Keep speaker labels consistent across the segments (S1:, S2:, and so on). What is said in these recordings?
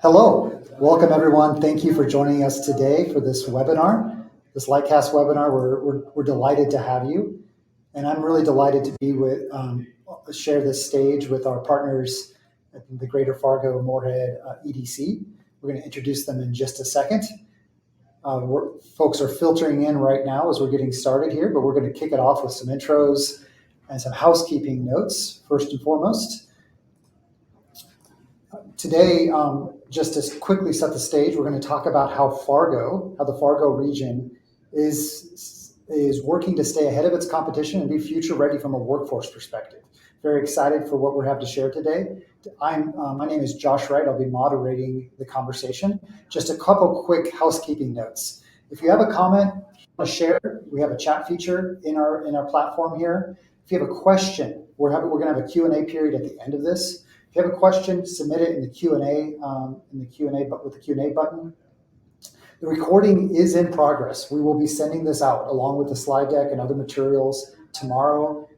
S1: Hello, welcome everyone. Thank you for joining us today for this webinar, this Lightcast webinar. We're delighted to have you, and I'm really delighted to be with share this stage with our partners at the Greater Fargo Moorhead EDC. We're going to introduce them in just a second. Folks are filtering in right now as we're getting started here, but we're going to kick it off with some intros and some housekeeping notes first and foremost. Today, just to quickly set the stage, we're going to talk about how the Fargo region is working to stay ahead of its competition and be future ready from a workforce perspective. Very excited for what we have to share today. My name is Josh Wright. I'll be moderating the conversation. Just a couple quick housekeeping notes. If you have a comment you want to share, we have a chat feature in our platform here. If you have a question, we're going to have a Q&A period at the end of this. If you have a question, submit it in the Q&A with the Q&A button. The recording is in progress. We will be sending this out along with the slide deck and other materials tomorrow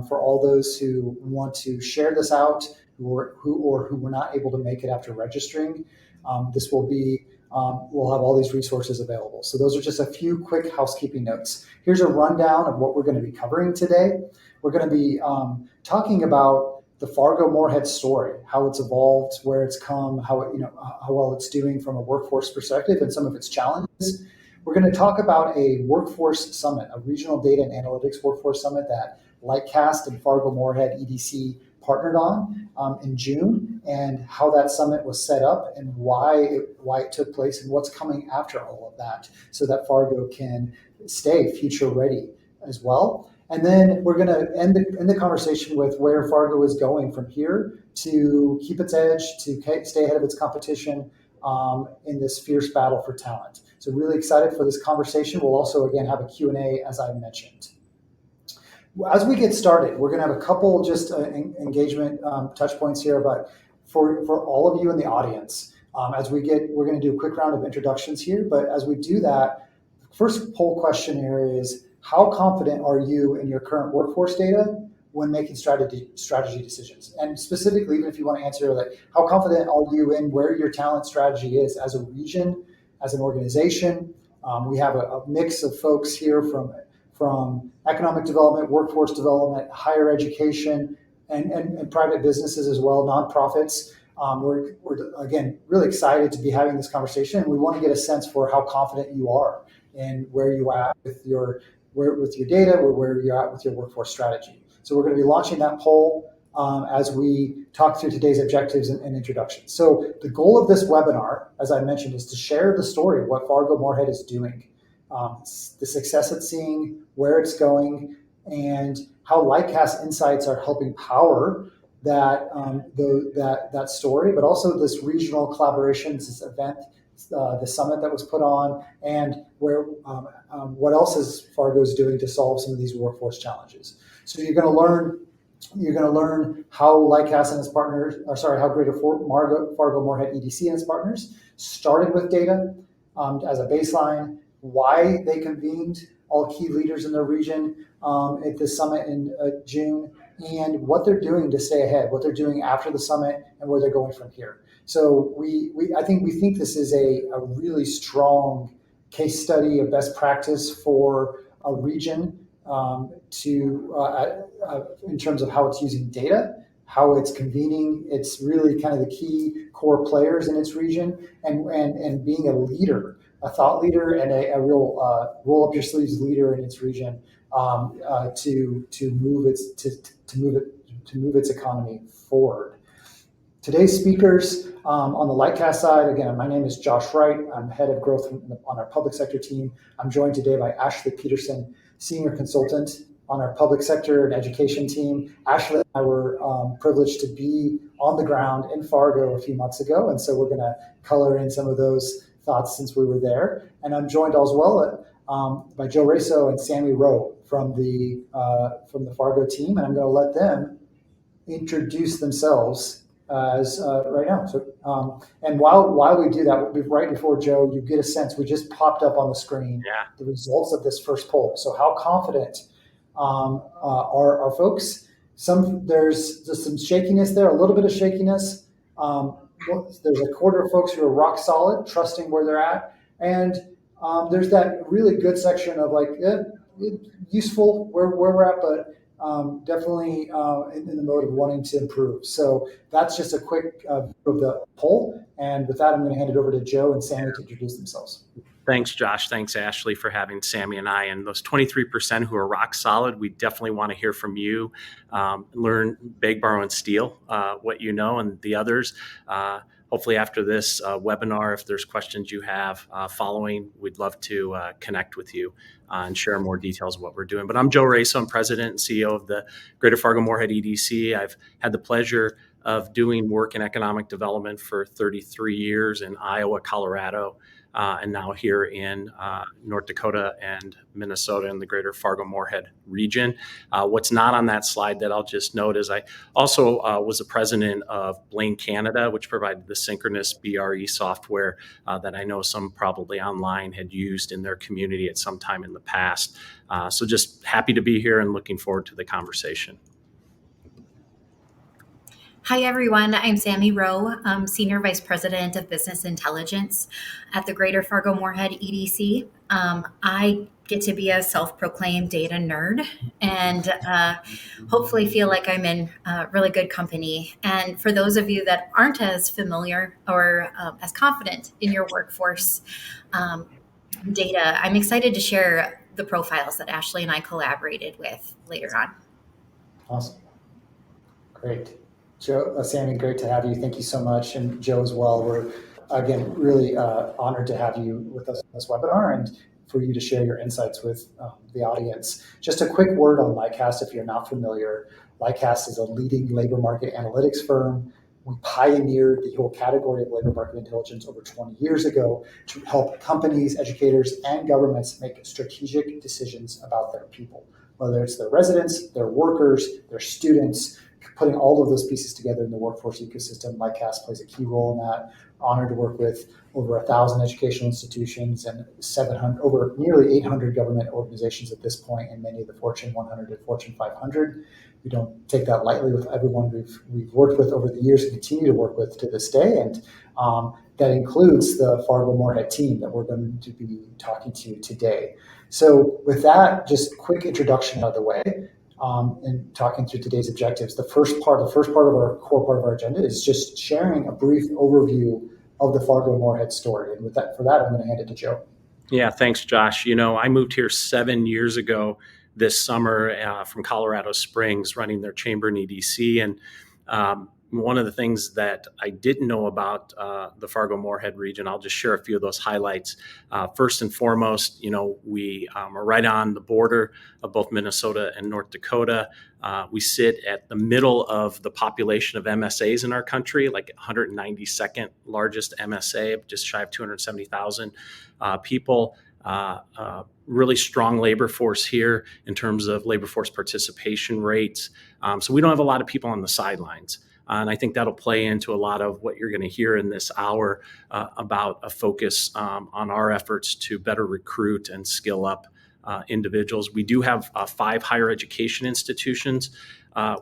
S1: for all those who want to share this out who were not able to make it after registering. This will be we'll have all these resources available. So those are just a few quick housekeeping notes. Here's a rundown of what we're going to be covering today. We're going to be talking about the Fargo Moorhead story, how it's evolved, where it's come, how well it's doing from a workforce perspective, and some of its challenges. We're going to talk about a workforce summit, a regional data and analytics workforce summit that Lightcast and Fargo Moorhead EDC partnered on in June, and how that summit was set up and why it took place and what's coming after all of that, so that Fargo can stay future ready as well. And then we're going to end the conversation with where Fargo is going from here to keep its edge, to stay ahead of its competition in this fierce battle for talent. So really excited for this conversation. We'll also, again, have a Q&A, as I mentioned. As we get started, we're going to have a couple just engagement touch points here, but for all of you in the audience, we're going to do a quick round of introductions here. But as we do that, first poll question here is, how confident are you in your current workforce data when making strategy decisions? And specifically, even if you want to answer like, how confident are you in where your talent strategy is as a region, as an organization? We have a mix of folks here from economic development, workforce development, higher education, and private businesses as well, nonprofits. We're again really excited to be having this conversation, and we want to get a sense for how confident you are in where you are with your data, or where you're at with your workforce strategy. So we're going to be launching that poll as we talk through today's objectives and introductions. So the goal of this webinar, as I mentioned, is to share the story of what Fargo Moorhead is doing, the success it's seeing, where it's going, and how Lightcast insights are helping power that story, but also this regional collaborations, this event, the summit that was put on, and what else is Fargo's doing to solve some of these workforce challenges. So you're going to learn how Lightcast and its partners, how Greater Fargo Moorhead EDC and its partners started with data as a baseline, why they convened all key leaders in their region at the summit in June, and what they're doing to stay ahead, what they're doing after the summit, and where they're going from here. So we think this is a really strong case study of best practice for a region in terms of how it's using data, how it's convening. It's really kind of the key core players in its region, and being a leader, a thought leader, and a real roll up your sleeves leader in its region to move its economy forward. Today's speakers on the Lightcast side, again, my name is Josh Wright. I'm head of growth on our public sector team. I'm joined today by Ashley Peterson, senior consultant on our public sector and education team. Ashley and I were privileged to be on the ground in Fargo a few months ago, and so we're going to color in some of those thoughts since we were there. And I'm joined as well by Joe Raso and Sammy Rowe from the Fargo team, and I'm going to let them introduce themselves right now. So, and while we do that, right before Joe, you get a sense. We just popped up on the screen the results of this first poll. So, how confident are folks? There's just some shakiness there, a little bit of shakiness. There's a quarter of folks who are rock solid, trusting where they're at, and there's that really good section of like useful where we're at, but definitely in the mode of wanting to improve. So that's just a quick view of the poll. And with that, I'm going to hand it over to Joe and Sammy to introduce themselves.
S2: Thanks, Josh. Thanks, Ashley, for having Sammy and I. And those 23% who are rock solid, we definitely want to hear from you. Learn, beg, borrow, and steal what you know, and the others. Hopefully after this webinar, if there's questions you have following, we'd love to connect with you and share more details of what we're doing. But I'm Joe Raso. I'm president and CEO of the Greater Fargo Moorhead EDC. I've had the pleasure of doing work in economic development for 33 years in Iowa, Colorado, and now here in North Dakota and Minnesota in the Greater Fargo Moorhead region. What's not on that slide that I'll just note is I also was the president of Blaine Canada, which provided the synchronous BRE software that I know some probably online had used in their community at some time in the past. So just happy to be here and looking forward to the conversation.
S3: Hi, everyone. I'm Sammy Rowe, Senior Vice President of Business Intelligence at the Greater Fargo Moorhead EDC. I get to be a self-proclaimed data nerd and hopefully feel like I'm in really good company. And for those of you that aren't as familiar or as confident in your workforce data, I'm excited to share the profiles that Ashley and I collaborated with later on.
S1: Awesome. Great. Joe, Sammy, great to have you. Thank you so much. And Joe as well. We're, again, really honored to have you with us on this webinar and for you to share your insights with the audience. Just a quick word on Lightcast if you're not familiar. Lightcast is a leading labor market analytics firm. We pioneered the whole category of labor market intelligence over 20 years ago to help companies, educators, and governments make strategic decisions about their people, whether it's their residents, their workers, their students. Putting all of those pieces together in the workforce ecosystem, Lightcast plays a key role in that. Honored to work with over 1,000 educational institutions and over nearly 800 government organizations at this point, and many of the Fortune 100 and Fortune 500. We don't take that lightly with everyone we've worked with over the years and continue to work with to this day. And that includes the Fargo Moorhead team that we're going to be talking to today. So with that, just quick introduction out of the way. And talking through today's objectives, the first part of our core part of our agenda is just sharing a brief overview of the Fargo Moorhead story. And for that, I'm going to hand it to Joe.
S2: Yeah, thanks, Josh. You know, I moved here 7 years ago this summer from Colorado Springs, running their chamber in EDC, and one of the things that I didn't know about the Fargo Moorhead region, I'll just share a few of those highlights. First and foremost, you know, we are right on the border of both Minnesota and North Dakota. We sit at the middle of the population of MSAs in our country, like 192nd largest MSA, just shy of 270,000 people. Really strong labor force here in terms of labor force participation rates. So we don't have a lot of people on the sidelines. And I think that'll play into a lot of what you're going to hear in this hour about a focus on our efforts to better recruit and skill up individuals. We do have 5 higher education institutions.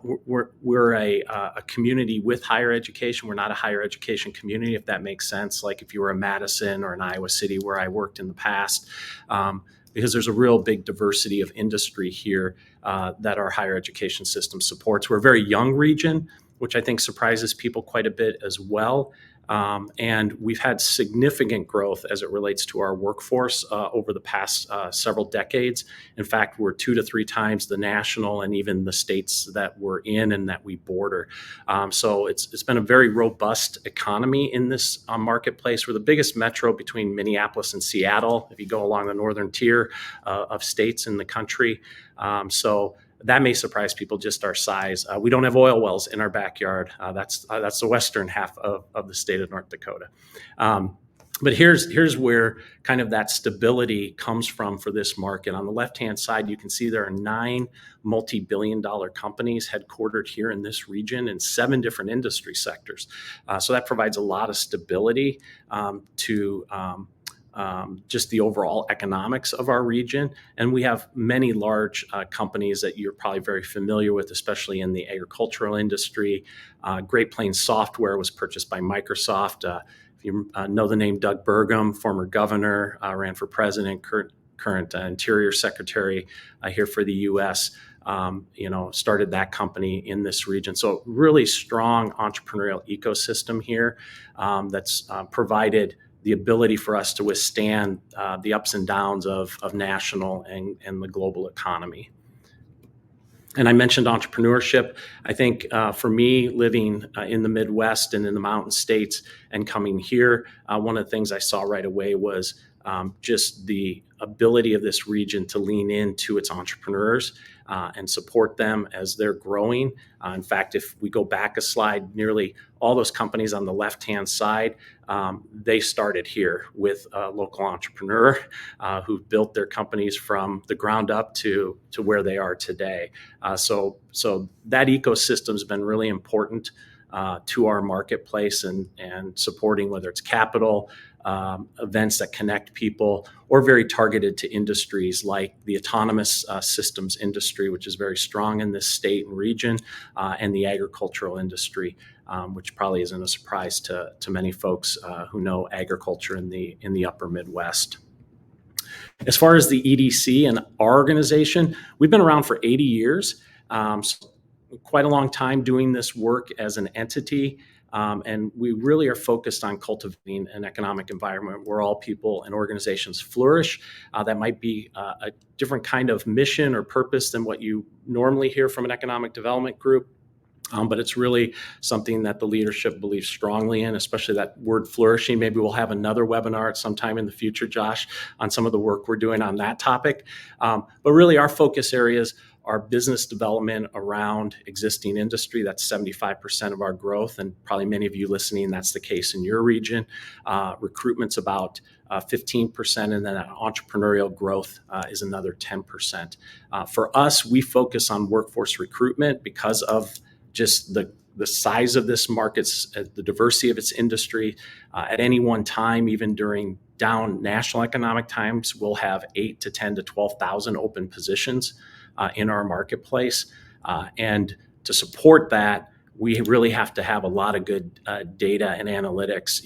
S2: We're a community with higher education. We're not a higher education community, if that makes sense. Like if you were a Madison or an Iowa City where I worked in the past, because there's a real big diversity of industry here that our higher education system supports. We're a very young region, which I think surprises people quite a bit as well. And we've had significant growth as it relates to our workforce over the past several decades. In fact, we're 2 to 3 times the national and even the states that we're in and that we border. So it's been a very robust economy in this marketplace. We're the biggest metro between Minneapolis and Seattle, if you go along the northern tier of states in the country. So that may surprise people, just our size. We don't have oil wells in our backyard. That's the western half of the state of North Dakota. But here's where kind of that stability comes from for this market. On the left-hand side, you can see there are 9 multi-billion-dollar companies headquartered here in this region in 7 different industry sectors. So that provides a lot of stability to just the overall economics of our region. And we have many large companies that you're probably very familiar with, especially in the agricultural industry. Great Plains Software was purchased by Microsoft. If you know the name Doug Burgum, former governor, ran for president, current Interior Secretary here for the U.S., started that company in this region. So really strong entrepreneurial ecosystem here that's provided the ability for us to withstand the ups and downs of national and the global economy. And I mentioned entrepreneurship. I think for me, living in the Midwest and in the mountain states and coming here, one of the things I saw right away was just the ability of this region to lean into its entrepreneurs and support them as they're growing. In fact, if we go back a slide, nearly all those companies on the left-hand side, they started here with a local entrepreneur who built their companies from the ground up to where they are today. So that ecosystem has been really important to our marketplace and supporting whether it's capital, events that connect people, or very targeted to industries like the autonomous systems industry, which is very strong in this state and region, and the agricultural industry, which probably isn't a surprise to many folks who know agriculture in the upper Midwest. As far as the EDC and our organization, we've been around for 80 years, so quite a long time doing this work as an entity. And we really are focused on cultivating an economic environment where all people and organizations flourish. That might be a different kind of mission or purpose than what you normally hear from an economic development group. But it's really something that the leadership believes strongly in, especially that word flourishing. Maybe we'll have another webinar at some time in the future, Josh, on some of the work we're doing on that topic. But really our focus areas are business development around existing industry. That's 75% of our growth. And probably many of you listening, that's the case in your region. Recruitment's about 15%, and then entrepreneurial growth is another 10%. For us, we focus on workforce recruitment because of just the size of this market, the diversity of its industry. At any one time, even during down national economic times, we'll have 8 to 10 to 12,000 open positions in our marketplace. And to support that, we really have to have a lot of good data and analytics.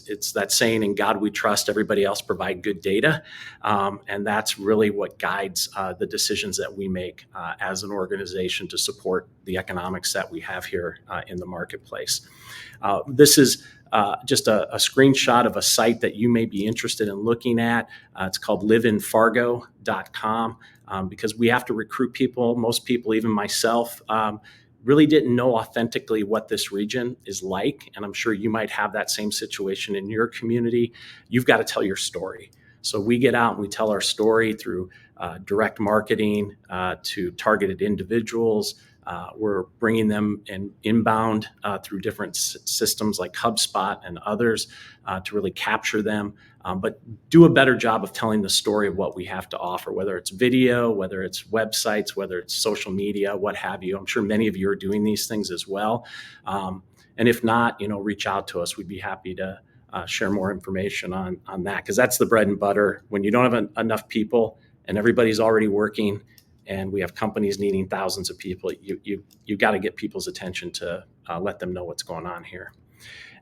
S2: It's that saying, in God we trust, everybody else provide good data. And that's really what guides the decisions that we make as an organization to support the economics that we have here in the marketplace. This is just a screenshot of a site that you may be interested in looking at. It's called liveinfargo.com because we have to recruit people. Most people, even myself, really didn't know authentically what this region is like. And I'm sure you might have that same situation in your community. You've got to tell your story. So we get out and we tell our story through direct marketing to targeted individuals. We're bringing them inbound through different systems like HubSpot and others to really capture them, but do a better job of telling the story of what we have to offer, whether it's video, whether it's websites, whether it's social media, what have you. I'm sure many of you are doing these things as well. And if not, reach out to us. We'd be happy to share more information on that, because that's the bread and butter. When you don't have enough people and everybody's already working, and we have companies needing thousands of people, you got to get people's attention to let them know what's going on here.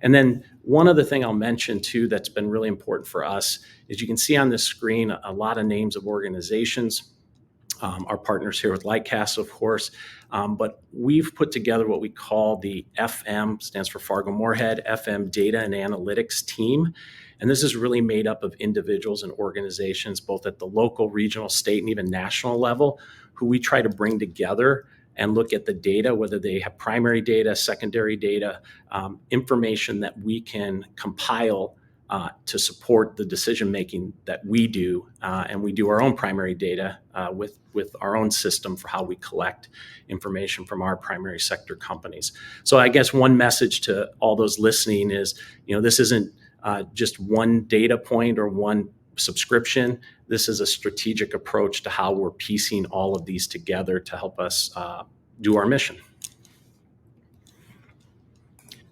S2: And then one other thing I'll mention too that's been really important for us is you can see on this screen a lot of names of organizations. Our partners here with Lightcast, of course, but we've put together what we call the FM, stands for Fargo Moorhead, FM Data and Analytics Team. And this is really made up of individuals and organizations, both at the local, regional, state, and even national level, who we try to bring together and look at the data, whether they have primary data, secondary data, information that we can compile to support the decision-making that we do. And we do our own primary data with our own system for how we collect information from our primary sector companies. So I guess one message to all those listening is, this isn't just one data point or one subscription. This is a strategic approach to how we're piecing all of these together to help us do our mission.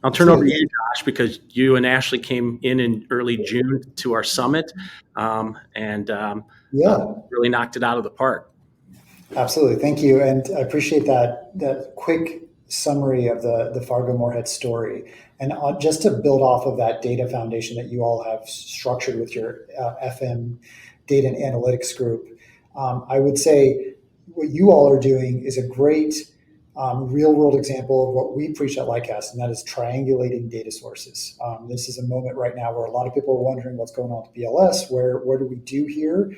S2: I'll turn over to you, Josh, because you and Ashley came in early June to our summit, and really knocked it out of the park.
S1: Absolutely. Thank you. And I appreciate that quick summary of the Fargo Moorhead story. And just to build off of that data foundation that you all have structured with your FM data and analytics group, I would say what you all are doing is a great real world example of what we preach at Lightcast, and that is triangulating data sources. This is a moment right now where a lot of people are wondering what's going on with BLS. What do we do here?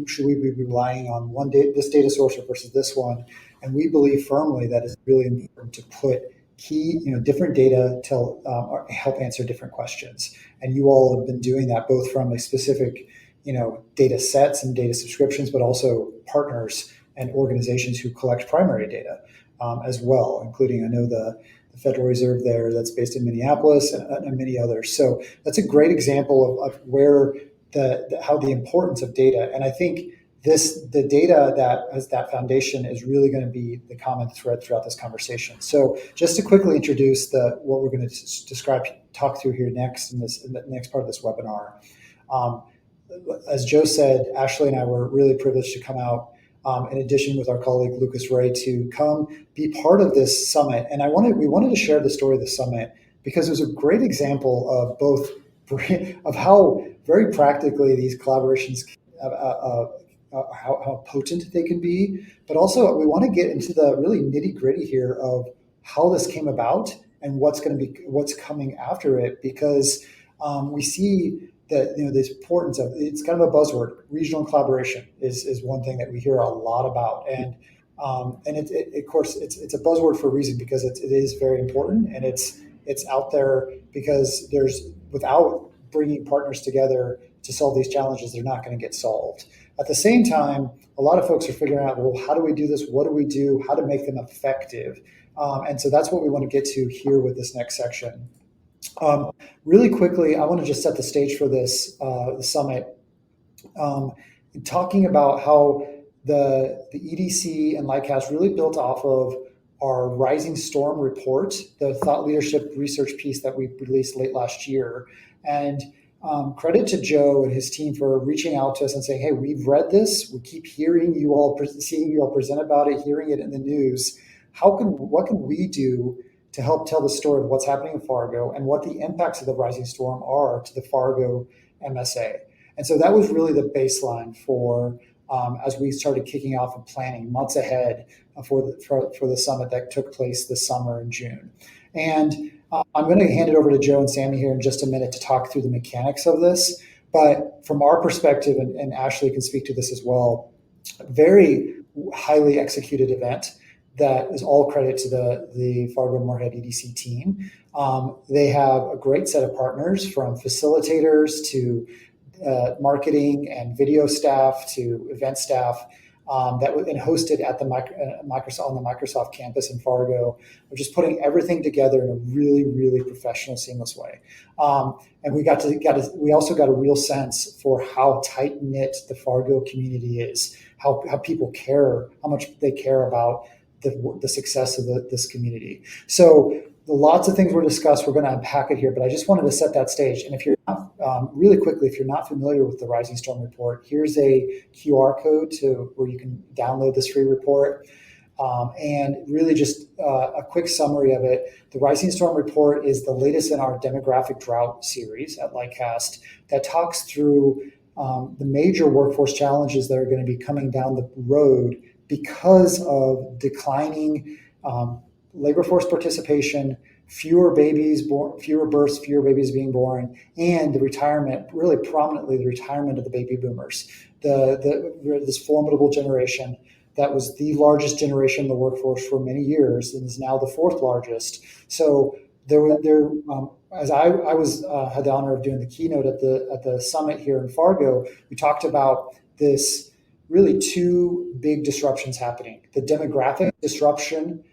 S1: Should we be relying on this data source versus this one? And we believe firmly that it's really important to put key, different data to help answer different questions. And you all have been doing that both from a specific, data sets and data subscriptions, but also partners and organizations who collect primary data as well, including, I know the Federal Reserve there that's based in Minneapolis and many others. So that's a great example of where how the importance of data. And I think the data that as that foundation is really going to be the common thread throughout this conversation. So just to quickly introduce what we're going to talk through here next in the next part of this webinar. As Joe said, Ashley and I were really privileged to come out in addition with our colleague Lucas Ray to come be part of this summit. And we wanted to share the story of the summit because it was a great example of both of how very practically these collaborations, how potent they can be, but also we want to get into the really nitty gritty here of how this came about and what's coming after it, because we see that this importance of, it's kind of a buzzword. Regional collaboration is one thing that we hear a lot about, and of course it's a buzzword for a reason, because it is very important, and it's out there because without bringing partners together to solve these challenges, they're not going to get solved. At the same time, a lot of folks are figuring out, well, how do we do this? What do we do? How to make them effective? And so that's what we want to get to here with this next section. Really quickly, I want to just set the stage for this summit, talking about how the EDC and Lightcast really built off of our Rising Storm report, the thought leadership research piece that we released late last year. And credit to Joe and his team for reaching out to us and saying, hey, we've read this. We keep hearing you all, seeing you all present about it, hearing it in the news. What can we do to help tell the story of what's happening in Fargo and what the impacts of the Rising Storm are to the Fargo MSA? And so that was really the baseline for as we started kicking off and planning months ahead for the summit that took place this summer in June. And I'm going to hand it over to Joe and Sammy here in just a minute to talk through the mechanics of this. But from our perspective, and Ashley can speak to this as well, very highly executed event that is all credit to the Fargo Moorhead EDC team. They have a great set of partners, from facilitators to marketing and video staff to event staff, that was hosted at the Microsoft campus in Fargo. We're just putting everything together in a really, really professional, seamless way. And we also got a real sense for how tight knit the Fargo community is, how people care, how much they care about the success of this community. So lots of things were discussed. We're going to unpack it here, but I just wanted to set that stage. And if you're not, really quickly, if you're not familiar with the Rising Storm report, here's a QR code where you can download this free report. And really just a quick summary of it. The Rising Storm report is the latest in our demographic drought series at Lightcast that talks through the major workforce challenges that are going to be coming down the road because of declining labor force participation, fewer babies born, fewer births, fewer babies being born, and the retirement, really prominently the retirement of the baby boomers, this formidable generation that was the largest generation in the workforce for many years and is now the fourth largest. So as I had the honor of doing the keynote at the summit here in Fargo, we talked about this really two big disruptions happening: the demographic disruption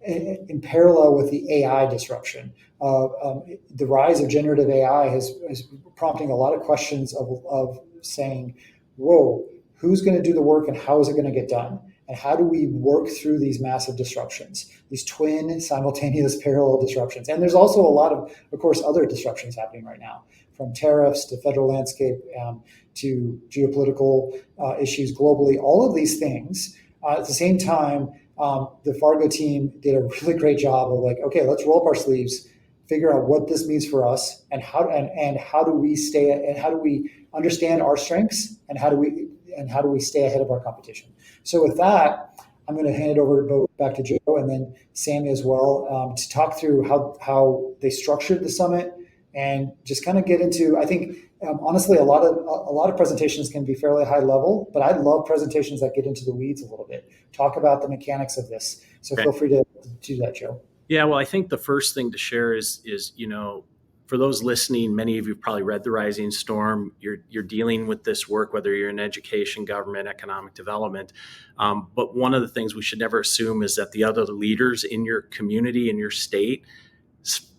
S1: in parallel with the AI disruption. The rise of generative AI is prompting a lot of questions of saying, whoa, who's going to do the work and how is it going to get done? and how do we work through these massive disruptions, these twin simultaneous parallel disruptions. And there's also a lot of course, other disruptions happening right now, from tariffs to federal landscape to geopolitical issues globally, all of these things. At the same time, the Fargo team did a really great job of like, okay, let's roll up our sleeves, figure out what this means for us, and how do we understand our strengths, and how do we stay ahead of our competition. So with that, I'm going to hand it over back to Joe and then Sammy as well, to talk through how they structured the summit, and just kind of get into, I think, honestly, a lot of presentations can be fairly high level, but I love presentations that get into the weeds a little bit, talk about the mechanics of this. So Feel free to do that, Joe.
S2: Yeah, well, I think the first thing to share is for those listening, many of you have probably read The Rising Storm. You're dealing with this work, whether you're in education, government, economic development. But one of the things we should never assume is that the other leaders in your community, in your state,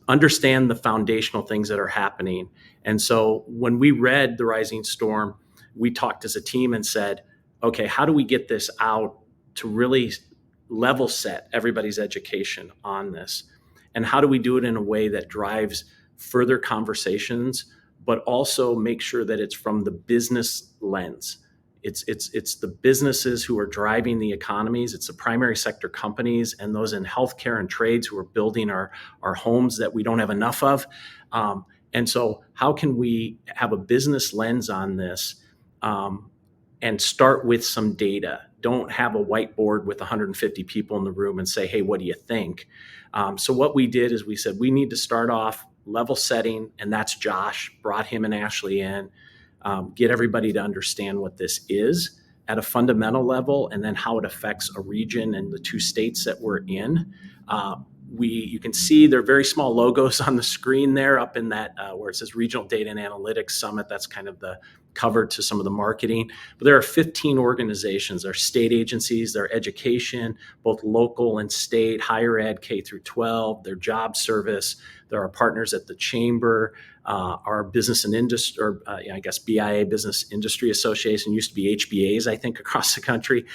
S2: understand the foundational things that are happening. And so when we read The Rising Storm, we talked as a team and said, okay, how do we get this out to really level set everybody's education on this? And how do we do it in a way that drives further conversations, but also make sure that it's from the business lens? It's the businesses who are driving the economies. It's the primary sector companies and those in healthcare and trades who are building our homes that we don't have enough of. And so how can we have a business lens on this, and start with some data? Don't have a whiteboard with 150 people in the room and say, hey, what do you think? So what we did is we said, we need to start off level setting, and that's Josh, brought him and Ashley in, get everybody to understand what this is at a fundamental level, and then how it affects a region and the two states that we're in. You can see they're very small logos on the screen there up in that where it says Regional Data and Analytics Summit. That's kind of the cover to some of the marketing. But there are 15 organizations. There are state agencies, there are education, both local and state, higher ed, K through 12, their job service. There are partners at the chamber, our business and industry, or I guess BIA, Business Industry Association, used to be HBAs, I think, across the country.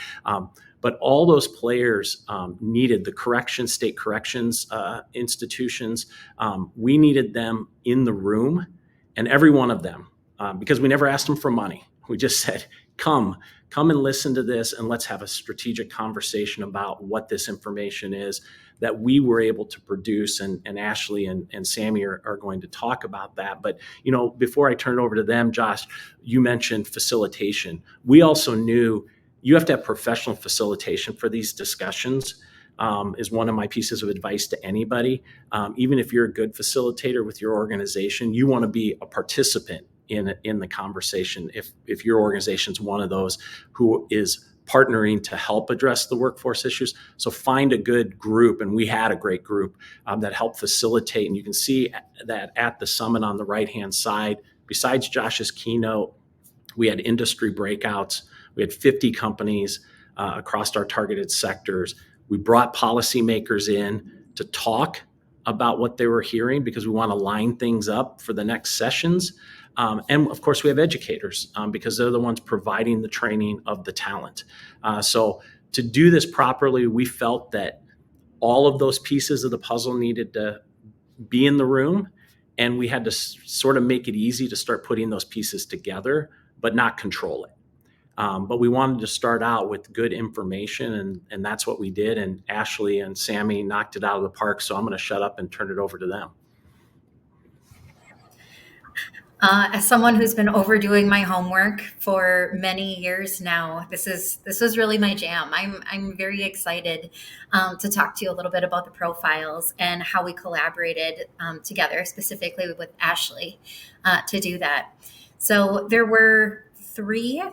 S2: But all those players needed the state corrections institutions. We needed them in the room, and every one of them, because we never asked them for money. We just said, come and listen to this, and let's have a strategic conversation about what this information is that we were able to produce. And Ashley and Sammy are going to talk about that. But, before I turn it over to them, Josh, you mentioned facilitation. We also knew you have to have professional facilitation for these discussions, is one of my pieces of advice to anybody. Even if you're a good facilitator with your organization, you want to be a participant in the conversation. If your organization's one of those who is partnering to help address the workforce issues. So find a good group, and we had a great group that helped facilitate. And you can see that at the summit on the right-hand side, besides Josh's keynote, we had industry breakouts. We had 50 companies across our targeted sectors. We brought policymakers in to talk about what they were hearing, because we want to line things up for the next sessions. And of course, we have educators because they're the ones providing the training of the talent. So to do this properly, we felt that all of those pieces of the puzzle needed to be in the room, and we had to sort of make it easy to start putting those pieces together, but not control it. But we wanted to start out with good information, and that's what we did. And Ashley and Sammy knocked it out of the park. So I'm going to shut up and turn it over to them.
S3: As someone who's been overdoing my homework for many years now, this is really my jam. I'm very excited to talk to you a little bit about the profiles and how we collaborated together, specifically with Ashley, to do that. So there were 3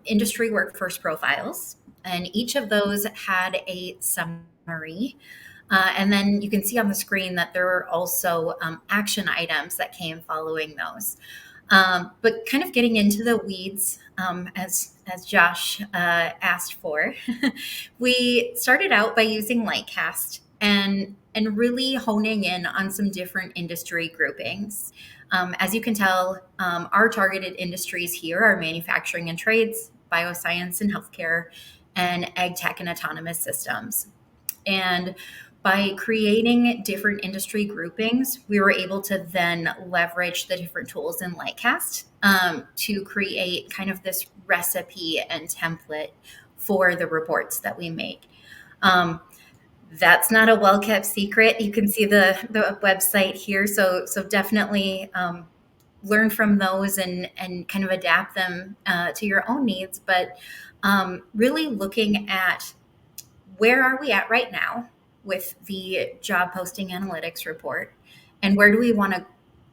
S3: industry workforce profiles, and each of those had a summary. And then you can see on the screen that there were also action items that came following those. But kind of getting into the weeds, as Josh asked for, we started out by using Lightcast and really honing in on some different industry groupings. As you can tell, our targeted industries here are manufacturing and trades, bioscience and healthcare, and ag tech and autonomous systems. And by creating different industry groupings, we were able to then leverage the different tools in Lightcast to create kind of this recipe and template for the reports that we make. That's not a well-kept secret. You can see the website here. So definitely learn from those and kind of adapt them to your own needs. But really looking at where are we at right now with the job posting analytics report, and where do we want to,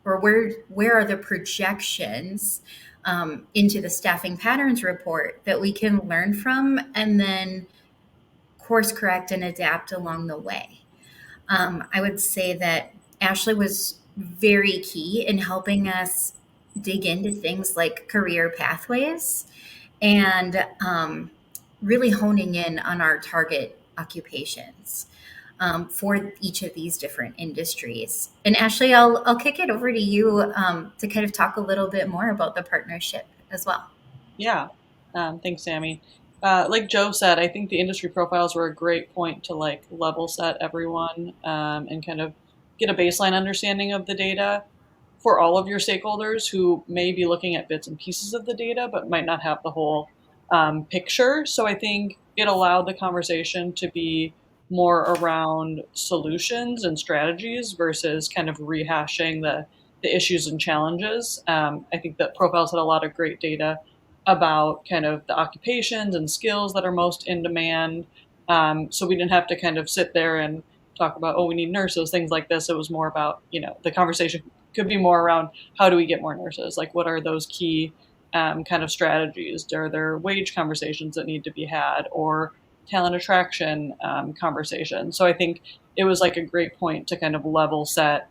S3: or where are the projections into the staffing patterns report that we can learn from and then course correct and adapt along the way. I would say that Ashley was very key in helping us dig into things like career pathways and really honing in on our target occupations for each of these different industries. And Ashley, I'll kick it over to you to kind of talk a little bit more about the partnership as well.
S4: Yeah, thanks, Sammy. Like Joe said, I think the industry profiles were a great point to like level set everyone and kind of get a baseline understanding of the data for all of your stakeholders who may be looking at bits and pieces of the data, but might not have the whole picture. So I think it allowed the conversation to be more around solutions and strategies versus kind of rehashing the issues and challenges. I think that profiles had a lot of great data about kind of the occupations and skills that are most in demand. So we didn't have to kind of sit there and talk about, oh, we need nurses, things like this. It was more about, the conversation could be more around how do we get more nurses? Like, what are those key kind of strategies? Are there wage conversations that need to be had or talent attraction conversations? So I think it was like a great point to kind of level set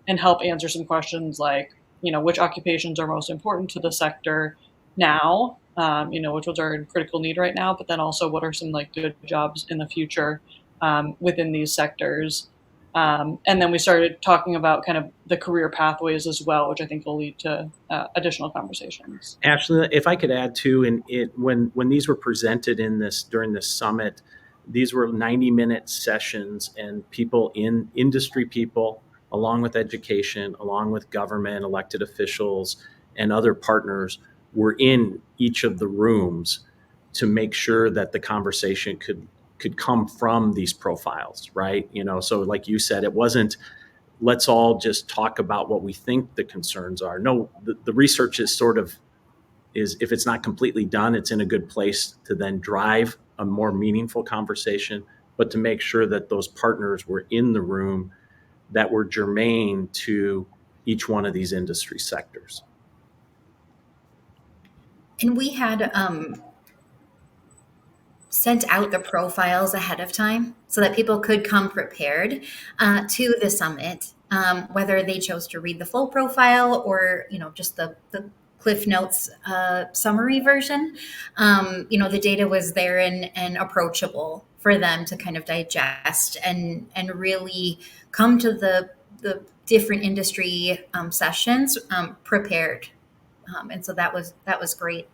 S4: and help answer some questions like, which occupations are most important to the sector now, which ones are in critical need right now, but then also what are some like good jobs in the future within these sectors. And then we started talking about kind of the career pathways as well, which I think will lead to additional conversations.
S2: Ashley, if I could add too, when these were presented during this summit, these were 90-minute sessions, and industry people, along with education, along with government, elected officials, and other partners were in each of the rooms to make sure that the conversation could come from these profiles, right? So like you said, it wasn't, let's all just talk about what we think the concerns are. No, the research is if it's not completely done, it's in a good place to then drive a more meaningful conversation, but to make sure that those partners were in the room that were germane to each one of these industry sectors.
S3: And we had sent out the profiles ahead of time so that people could come prepared to the summit, whether they chose to read the full profile or, just the Cliff Notes summary version. The data was there and approachable for them to kind of digest and really come to the different industry sessions prepared. And so that was great.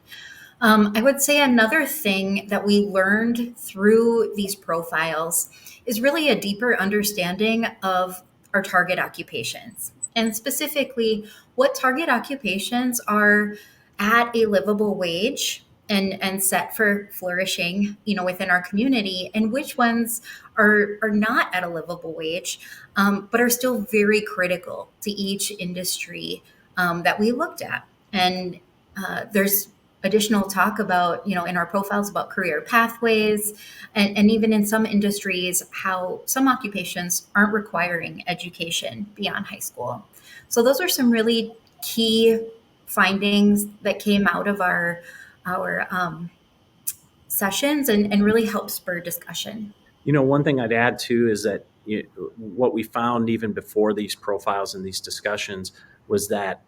S3: I would say another thing that we learned through these profiles is really a deeper understanding of our target occupations, and specifically what target occupations are at a livable wage and set for flourishing, within our community, and which ones are not at a livable wage, but are still very critical to each industry that we looked at. And there's additional talk about, in our profiles about career pathways, and even in some industries, how some occupations aren't requiring education beyond high school. So those are some really key findings that came out of our sessions and really helped spur discussion.
S2: One thing I'd add too is that what we found even before these profiles and these discussions was that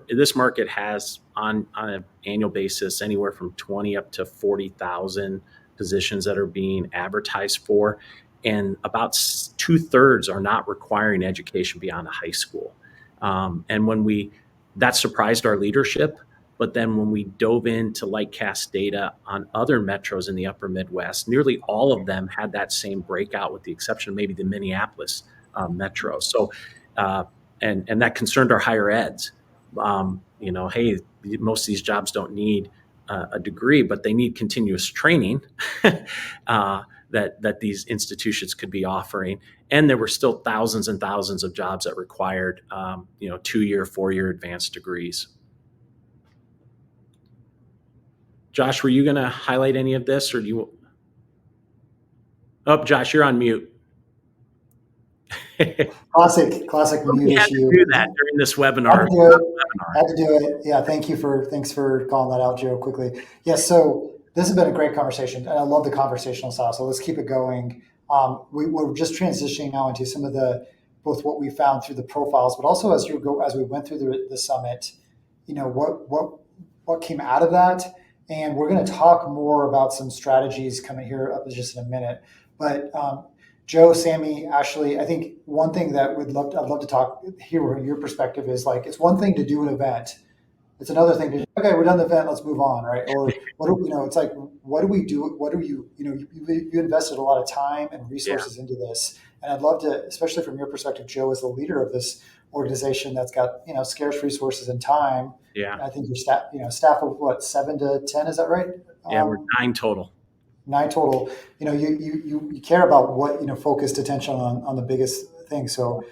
S2: this market has on an annual basis anywhere from 20 up to 40,000 positions that are being advertised for, and about 2/3 are not requiring education beyond a high school. And that surprised our leadership, But then when we dove into Lightcast data on other metros in the upper Midwest, nearly all of them had that same breakout, with the exception of maybe the Minneapolis metro. So, and that concerned our higher eds. Hey, most of these jobs don't need a degree, but they need continuous training that these institutions could be offering. And there were still thousands and thousands of jobs that required 2-year, 4-year advanced degrees. Josh, were you going to highlight any of this, or do you? Oh, Josh, you're on mute.
S1: Classic mute
S2: You had
S1: issue.
S2: to do that during this webinar.
S1: Had to do it. Yeah, thanks for calling that out, Joe, quickly. Yeah, so this has been a great conversation, and I love the conversational style. So let's keep it going. We're just transitioning now into some of both what we found through the profiles, but also as we went through the summit, what came out of that. And we're going to talk more about some strategies coming here up just in a minute. But Joe, Sammy, Ashley, I think one thing that I'd love to hear your perspective is, like, it's one thing to do an event. It's another thing to, okay, we're done the event, let's move on, right? Or it's like, what do we do? You invested a lot of time and resources into this. And I'd love to, especially from your perspective, Joe, as the leader of this organization that's got, scarce resources and time.
S2: Yeah.
S1: I think your staff of what, 7 to 10, is that right?
S2: Yeah, we're 9 total.
S1: 9 total. You care about what, focused attention on the biggest thing. So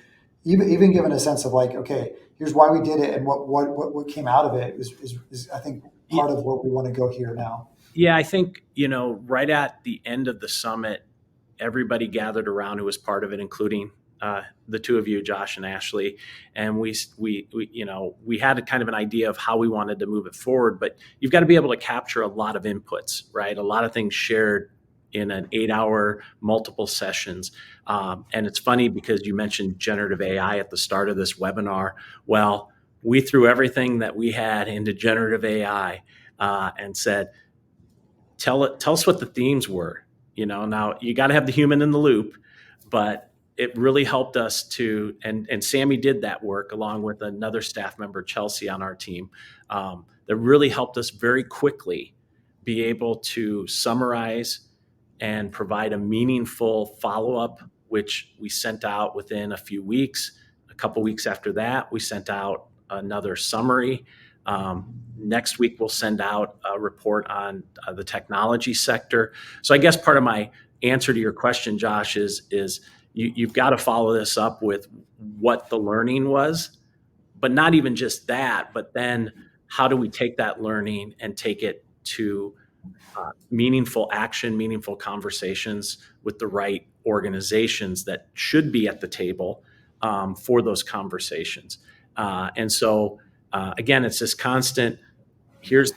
S1: even given a sense of, like, okay, here's why we did it and what came out of it is I think part of what we want to go here now.
S2: Yeah, I think, right at the end of the summit, everybody gathered around who was part of it, including the two of you, Josh and Ashley, and we had a kind of an idea of how we wanted to move it forward. But you've got to be able to capture a lot of inputs, right? A lot of things shared in an 8-hour, multiple sessions. And it's funny because you mentioned generative AI at the start of this webinar. Well, we threw everything that we had into generative AI and said, tell us what the themes were. Now you got to have the human in the loop, but it really helped us to, and Sammy did that work along with another staff member, Chelsea, on our team, that really helped us very quickly be able to summarize and provide a meaningful follow-up, which we sent out within a few weeks. A couple weeks after that, we sent out another summary. Next week, we'll send out a report on the technology sector. So I guess part of my answer to your question, Josh, is you've got to follow this up with what the learning was, but not even just that, but then how do we take that learning and take it to meaningful action, meaningful conversations with the right organizations that should be at the table for those conversations. And so, again, it's this constant, here's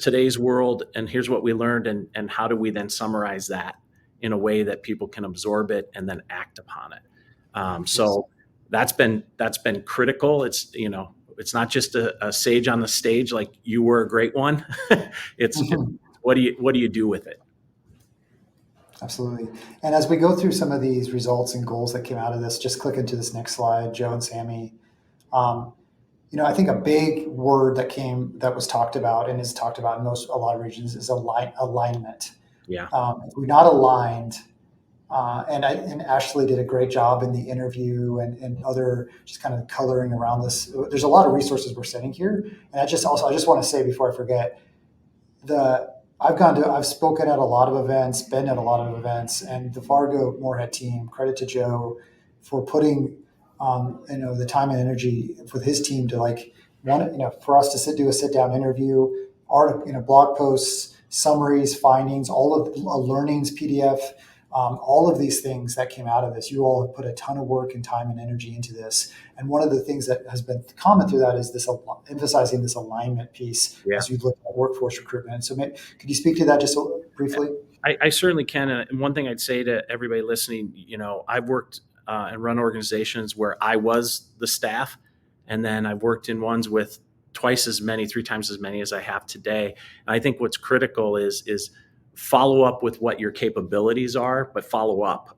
S2: today's world, and here's what we learned, and how do we then summarize that in a way that people can absorb it and then act upon it. So that's been critical. It's not just a sage on the stage like you were a great one. It's what do you do with it?
S1: Absolutely. And as we go through some of these results and goals that came out of this, just click into this next slide, Joe and Sammy. I think a big word that was talked about and is talked about in a lot of regions is alignment.
S2: Yeah.
S1: If we're not aligned, and Ashley did a great job in the interview and other just kind of coloring around this. There's a lot of resources we're setting here, and I just want to say before I forget, I've spoken at a lot of events, been at a lot of events, and the Fargo Moorhead team, credit to Joe for putting the time and energy with his team to for us to do a sit down interview, blog posts, summaries, findings, all of learnings, PDF, all of these things that came out of this. You all have put a ton of work and time and energy into this. And one of the things that has been common through that is this emphasizing this alignment piece as you look at workforce recruitment. So could you speak to that just briefly?
S2: I certainly can. And one thing I'd say to everybody listening, I've worked and run organizations where I was the staff, and then I've worked in ones with 3 times as many as I have today. And I think what's critical is follow up with what your capabilities are, but follow up.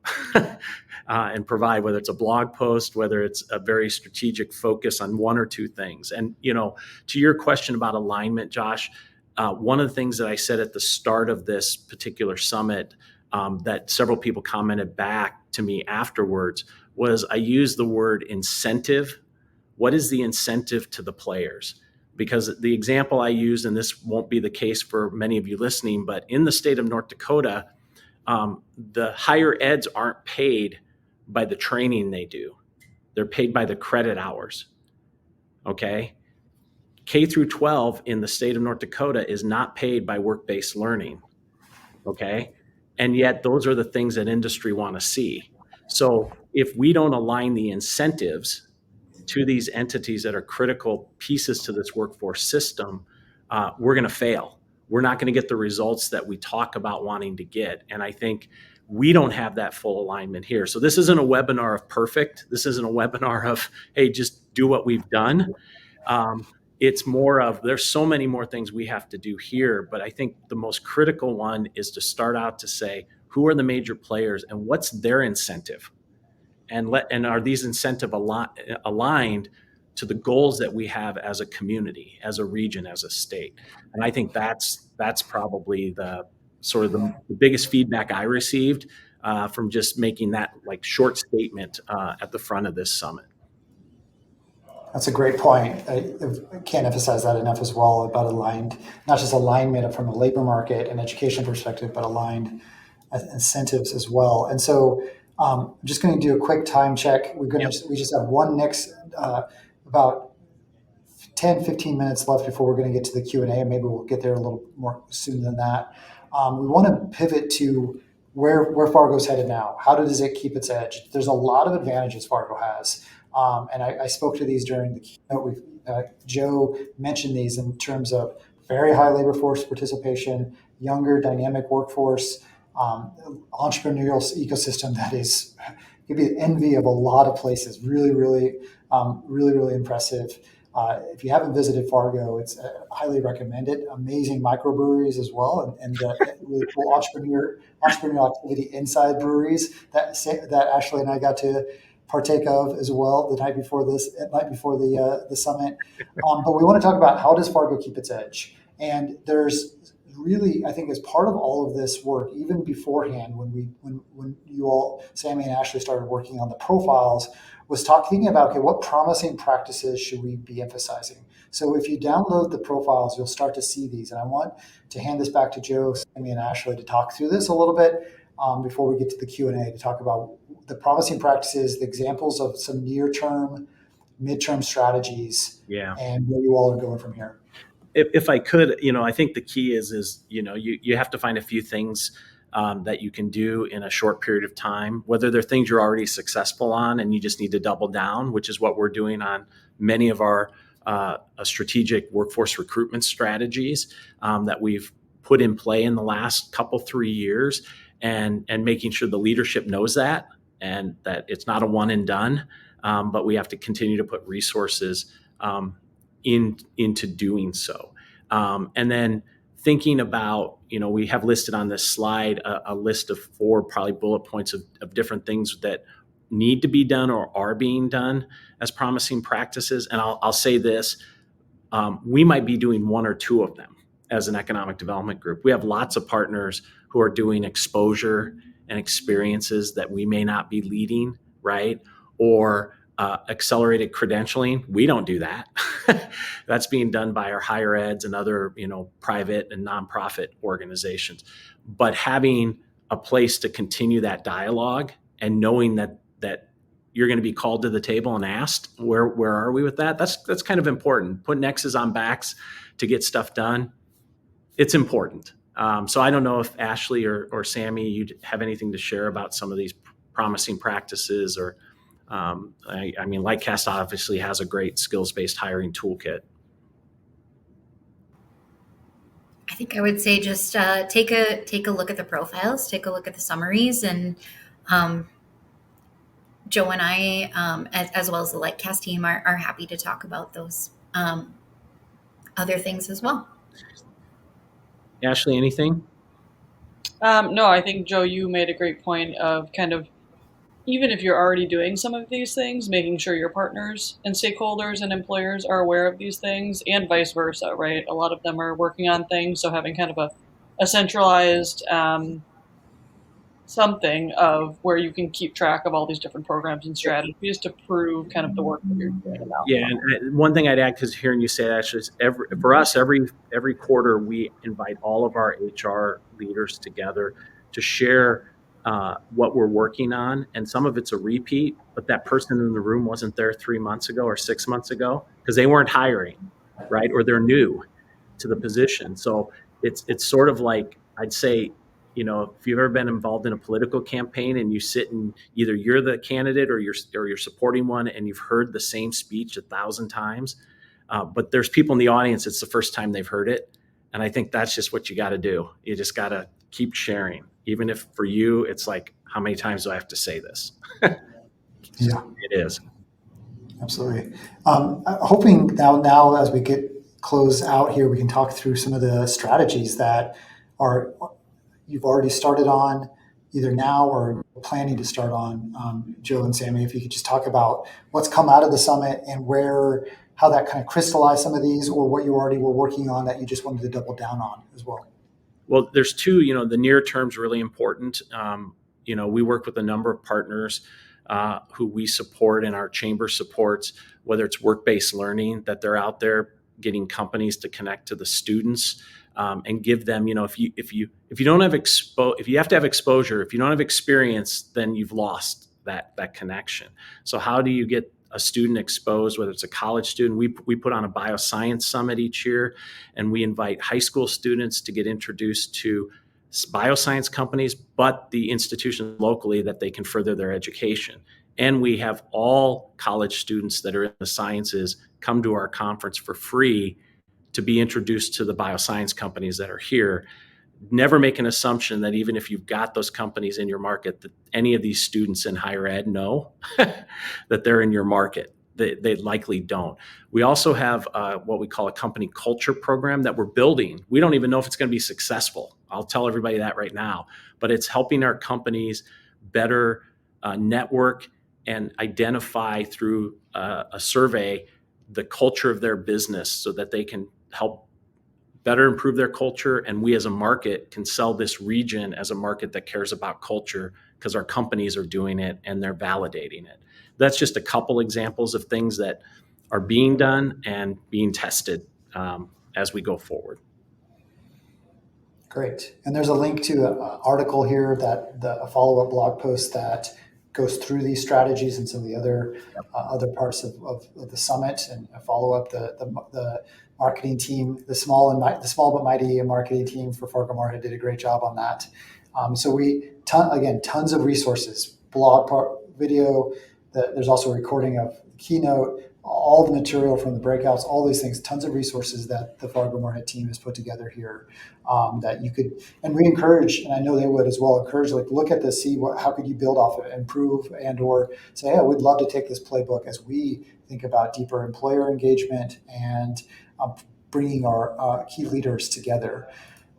S2: and provide, whether it's a blog post, whether it's a very strategic focus on one or two things. And, to your question about alignment, Josh, one of the things that I said at the start of this particular summit that several people commented back to me afterwards was I used the word incentive. What is the incentive to the players? Because the example I used, and this won't be the case for many of you listening, but in the state of North Dakota, the higher eds aren't paid by the training they do. They're paid by the credit hours. Okay. K through 12 in the state of North Dakota is not paid by work-based learning. Okay. And yet those are the things that industry want to see. So if we don't align the incentives to these entities that are critical pieces to this workforce system, we're going to fail. We're not going to get the results that we talk about wanting to get. And I think we don't have that full alignment here. So this isn't a webinar of perfect. This isn't a webinar of, hey, just do what we've done. It's more of, there's so many more things we have to do here. But I think the most critical one is to start out to say, who are the major players and what's their incentive? And are these incentive aligned to the goals that we have as a community, as a region, as a state? And I think that's probably the sort of the biggest feedback I received from just making that like short statement at the front of this summit.
S1: That's a great point. I can't emphasize that enough as well about aligned, not just alignment from a labor market and education perspective, but aligned incentives as well. And so I'm just going to do a quick time check. We just have one next, about 10, 15 minutes left before we're going to get to the Q&A, and maybe we'll get there a little more soon than that. We want to pivot to where Fargo's headed now. How does it keep its edge? There's a lot of advantages Fargo has. And I spoke to these during the keynote. Joe mentioned these in terms of very high labor force participation, younger dynamic workforce, entrepreneurial ecosystem that is could be the envy of a lot of places. Really, really impressive. If you haven't visited Fargo, it's highly recommended. Amazing microbreweries as well, and really cool entrepreneurial activity inside breweries that Ashley and I got to partake of as well the night before the summit. But we want to talk about how does Fargo keep its edge, and there's really, I think, as part of all of this work, even beforehand, when you all, Sammy and Ashley, started working on the profiles, was thinking about, okay, what promising practices should we be emphasizing? So if you download the profiles, you'll start to see these. And I want to hand this back to Joe, Sammy, and Ashley to talk through this a little bit before we get to the Q&A, to talk about the promising practices, the examples of some near-term, mid-term strategies, and where you all are going from here.
S2: If I could, I think the key is you have to find a few things that you can do in a short period of time, whether they're things you're already successful on and you just need to double down, which is what we're doing on many of our strategic workforce recruitment strategies that we've put in play in the last 3 years, and making sure the leadership knows that and that it's not a one and done, but we have to continue to put resources into doing so. And then thinking about, we have listed on this slide a list of 4 probably bullet points of different things that need to be done or are being done as promising practices. And I'll say this, we might be doing 1 or 2 of them as an economic development group. We have lots of partners who are doing exposure and experiences that we may not be leading, right? Or accelerated credentialing. We don't do that. That's being done by our higher eds and other, private and nonprofit organizations. But having a place to continue that dialogue and knowing that you're going to be called to the table and asked, where are we with that? That's kind of important. Putting X's on backs to get stuff done, it's important. So I don't know if Ashley or Sammy, you'd have anything to share about some of these promising practices, or Lightcast obviously has a great skills-based hiring toolkit.
S3: I think I would say just take a look at the profiles, take a look at the summaries, and Joe and I, as well as the Lightcast team, are happy to talk about those other things as well.
S2: Ashley, anything?
S4: No, I think, Joe, you made a great point of kind of even if you're already doing some of these things, making sure your partners and stakeholders and employers are aware of these things, and vice versa, right? A lot of them are working on things, so having kind of a centralized something of where you can keep track of all these different programs and strategies to prove kind of the work that you're doing and the
S2: Yeah,
S4: outcome.
S2: and one thing I'd add, because hearing you say that, actually, is for us, every quarter we invite all of our HR leaders together to share what we're working on, and some of it's a repeat, but that person in the room wasn't there 3 months ago or 6 months ago because they weren't hiring, right? Or they're new to the position. So it's sort of like, I'd say, if you've ever been involved in a political campaign and you sit and either you're the candidate or you're supporting one and you've heard the same speech 1,000 times, but there's people in the audience, it's the first time they've heard it. And I think that's just what you got to do. You just got to keep sharing, even if for you it's like, how many times do I have to say this?
S1: Yeah,
S2: it is.
S1: absolutely. Hoping now as we get close out here, we can talk through some of the strategies that are you've already started on either now or planning to start on. Joe and Sammy, if you could just talk about what's come out of the summit and how that kind of crystallized some of these, or what you already were working on that you just wanted to double down on as well.
S2: Well, there's two, the near term is really important. We work with a number of partners who we support and our chamber supports, whether it's work-based learning, that they're out there getting companies to connect to the students and give them, if you don't have if you have to have exposure, if you don't have experience, then you've lost that connection. So how do you get a student exposed, whether it's a college student? We put on a bioscience summit each year, and we invite high school students to get introduced to bioscience companies, but the institutions locally that they can further their education. And we have all college students that are in the sciences come to our conference for free to be introduced to the bioscience companies that are here. Never make an assumption that even if you've got those companies in your market, that any of these students in higher ed know that they're in your market. They likely don't. We also have what we call a company culture program that we're building. We don't even know if it's going to be successful. I'll tell everybody that right now. But it's helping our companies better network and identify through a survey the culture of their business so that they can help better improve their culture. And we as a market can sell this region as a market that cares about culture because our companies are doing it and they're validating it. That's just a couple examples of things that are being done and being tested as we go forward.
S1: Great. And there's a link to an article here a follow-up blog post that goes through these strategies and some of the other parts of the summit, and a follow-up. The marketing team, the small but mighty marketing team for Fargo Moorhead did a great job on that. So tons of resources, blog video. There's also a recording of the keynote, all the material from the breakouts, all these things, tons of resources that the Fargo Moorhead team has put together here that you could, and we encourage, and I know they would as well, encourage, look at this, see how could you build off it, improve, and or say, hey, we'd love to take this playbook as we think about deeper employer engagement and bringing our key leaders together.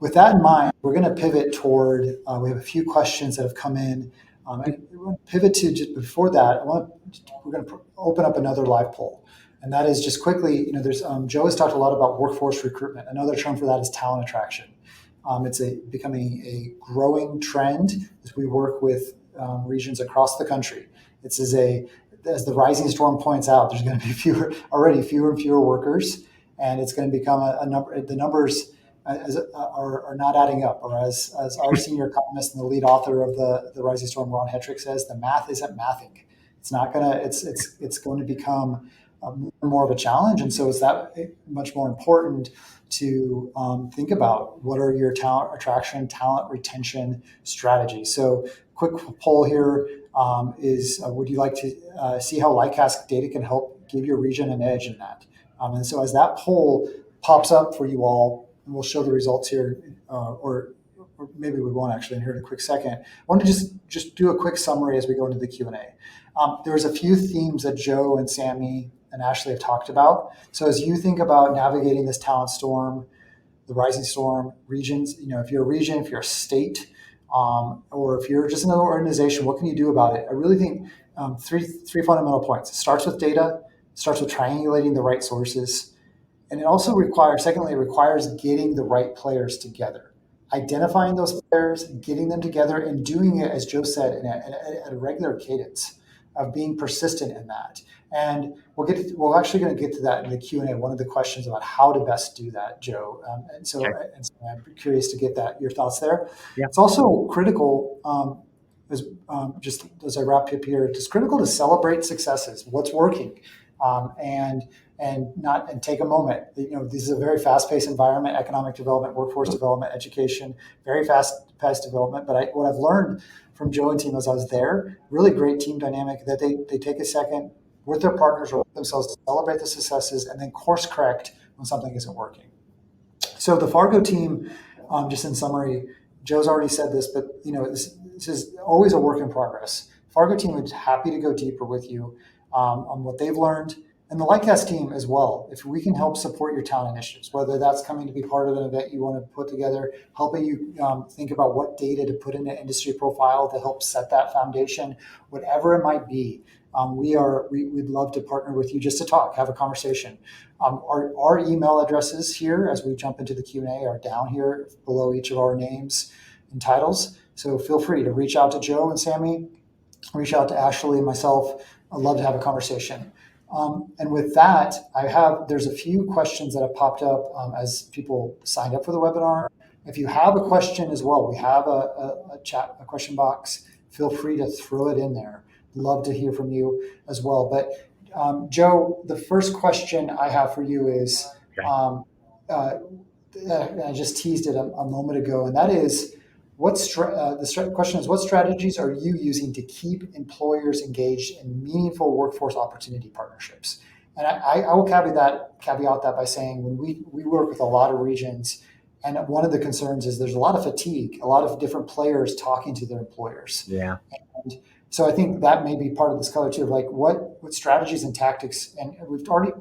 S1: With that in mind, we're going to pivot toward, we have a few questions that have come in. And we're going to pivot to, just before that, we're going to open up another live poll. And that is just quickly, there's Joe has talked a lot about workforce recruitment. Another term for that is talent attraction. It's becoming a growing trend as we work with regions across the country. It's as the rising storm points out, there's going to be fewer and fewer workers, and it's going to become the numbers are not adding up. Or as our senior economist and the lead author of the Rising Storm, Ron Hetrick, says, the math isn't mathing. It's not gonna. It's going to become more and more of a challenge, and so it's that much more important to think about what are your talent attraction, talent retention strategies. So, quick poll here is: would you like to see how Lightcast data can help give your region an edge in that? And so, as that poll pops up for you all, and we'll show the results here, or maybe we won't actually in here in a quick second. I want to just do a quick summary as we go into the Q&A. There's a few themes that Joe and Sammy and Ashley have talked about. So as you think about navigating this talent storm, the rising storm, regions, if you're a region, if you're a state, or if you're just another organization, what can you do about it? I really think three fundamental points. It starts with data, it starts with triangulating the right sources, and it also requires, secondly, it requires getting the right players together, identifying those players, getting them together, and doing it, as Joe said, at a regular cadence of being persistent in that. And we're actually going to get to that in the Q&A, one of the questions about how to best do that, Joe. So I'm curious to get your thoughts there.
S2: Yeah.
S1: It's also critical, just as I wrap up here, it's critical to celebrate successes, what's working, and take a moment. This is a very fast-paced environment: economic development, workforce development, education, very fast-paced development. But what I've learned from Joe and team as I was there, really great team dynamic, that they take a second with their partners or with themselves to celebrate the successes and then course correct when something isn't working. So the Fargo team, just in summary, Joe's already said this, but this is always a work in progress. Fargo team is happy to go deeper with you on what they've learned, and the Lightcast team as well. If we can help support your town initiatives, whether that's coming to be part of an event you want to put together, helping you think about what data to put in an industry profile to help set that foundation, whatever it might be, we'd love to partner with you just to talk, have a conversation. Our email addresses here, as we jump into the Q&A, are down here below each of our names and titles. So feel free to reach out to Joe and Sammy, reach out to Ashley and myself. I'd love to have a conversation. And with that, there's a few questions that have popped up as people signed up for the webinar. If you have a question as well, we have a question box. Feel free to throw it in there. Love to hear from you as well. But Joe, the first question I have for you is, I just teased it a moment ago, and that is, the question is, what strategies are you using to keep employers engaged in meaningful workforce opportunity partnerships? And I will caveat that by saying, when we work with a lot of regions, and one of the concerns is there's a lot of fatigue, a lot of different players talking to their employers.
S2: Yeah.
S1: And so I think that may be part of this color too, of like what strategies and tactics, and we've already,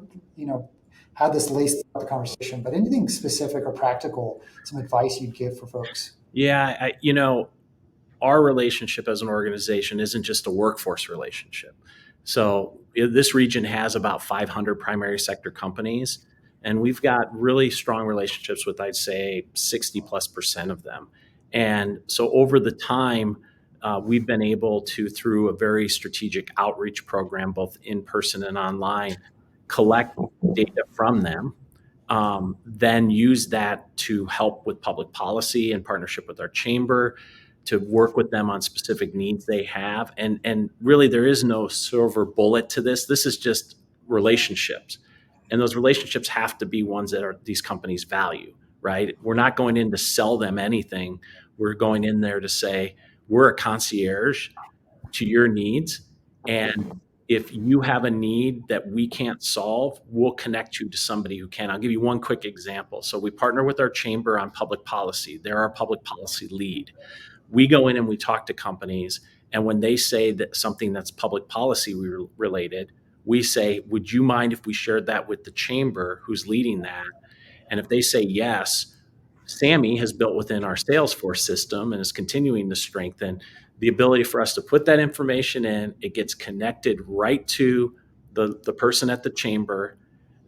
S1: had this laced throughout the conversation, but anything specific or practical, some advice you'd give for folks?
S2: Yeah, our relationship as an organization isn't just a workforce relationship. So this region has about 500 primary sector companies, and we've got really strong relationships with, I'd say, 60+% of them. And so over the time, we've been able to, through a very strategic outreach program, both in person and online, collect data from them, then use that to help with public policy in partnership with our chamber, to work with them on specific needs they have. And really, there is no silver bullet to this. This is just relationships. And those relationships have to be ones that these companies value, right? We're not going in to sell them anything. We're going in there to say, we're a concierge to your needs. And if you have a need that we can't solve, we'll connect you to somebody who can. I'll give you one quick example. So we partner with our chamber on public policy. They're our public policy lead. We go in and we talk to companies, and when they say that something that's public policy related, we say, would you mind if we shared that with the chamber who's leading that? And if they say yes, Sammy has built within our Salesforce system and is continuing to strengthen the ability for us to put that information in. It gets connected right to the person at the chamber.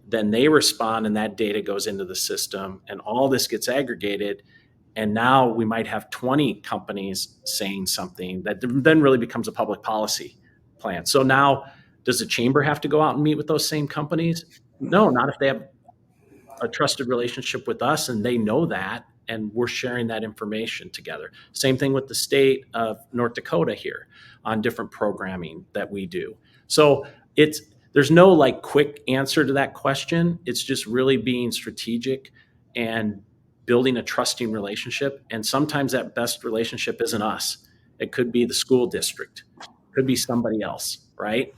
S2: Then they respond, and that data goes into the system, and all this gets aggregated. And now we might have 20 companies saying something that then really becomes a public policy plan. So now, does the chamber have to go out and meet with those same companies? No, not if they have a trusted relationship with us and they know that, and we're sharing that information together. Same thing with the state of North Dakota here on different programming that we do. So there's no like quick answer to that question. It's just really being strategic and building a trusting relationship. And sometimes that best relationship isn't us. It could be the school district, could be somebody else, right?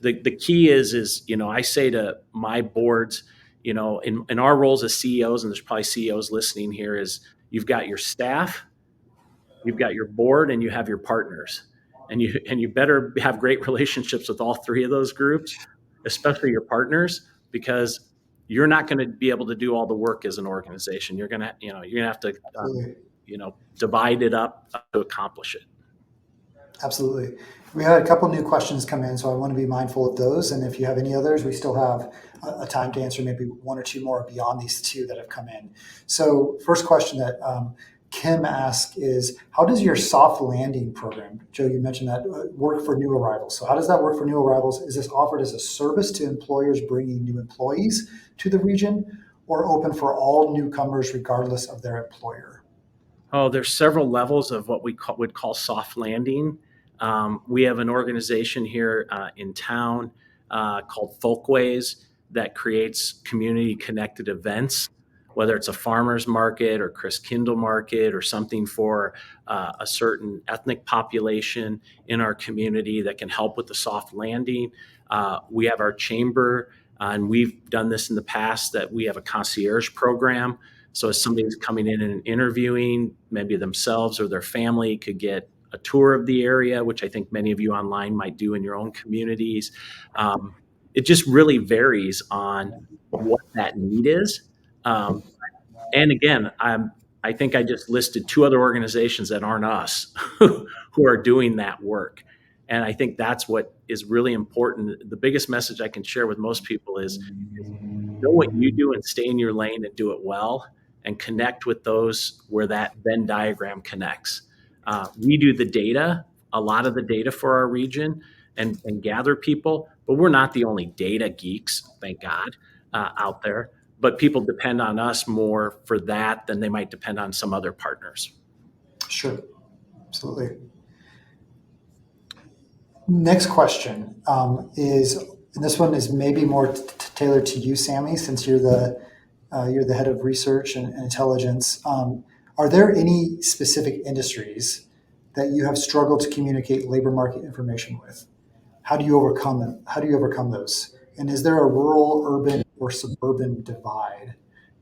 S2: The key is I say to my boards, in our roles as CEOs, and there's probably CEOs listening here, is you've got your staff, you've got your board, and you have your partners. And you better have great relationships with all three of those groups, especially your partners, because you're not going to be able to do all the work as an organization. You're going to have to divide it up to accomplish it.
S1: Absolutely. We had a couple new questions come in, so I want to be mindful of those. And if you have any others, we still have a time to answer maybe one or two more beyond these two that have come in. So first question that Kim asked is, how does your soft landing program, Joe, you mentioned that, work for new arrivals? So how does that work for new arrivals? Is this offered as a service to employers bringing new employees to the region, or open for all newcomers regardless of their employer?
S2: Oh, there's several levels of what we would call soft landing. We have an organization here in town called Folkways that creates community-connected events, whether it's a farmer's market or Chris Kindle market or something for a certain ethnic population in our community that can help with the soft landing. We have our chamber, and we've done this in the past, that we have a concierge program. So if somebody's coming in and interviewing, maybe themselves or their family could get a tour of the area, which I think many of you online might do in your own communities. It just really varies on what that need is. And again, I think I just listed two other organizations that aren't us who are doing that work. And I think that's what is really important. The biggest message I can share with most people is know what you do and stay in your lane and do it well, and connect with those where that Venn diagram connects. We do the data, a lot of the data for our region, and gather people, but we're not the only data geeks, thank God, out there. But people depend on us more for that than they might depend on some other partners.
S1: Sure, absolutely. Next question is, and this one is maybe more tailored to you, Sammy, since you're the head of research and intelligence. Are there any specific industries that you have struggled to communicate labor market information with? How do you overcome them? How do you overcome those? And is there a rural, urban, or suburban divide?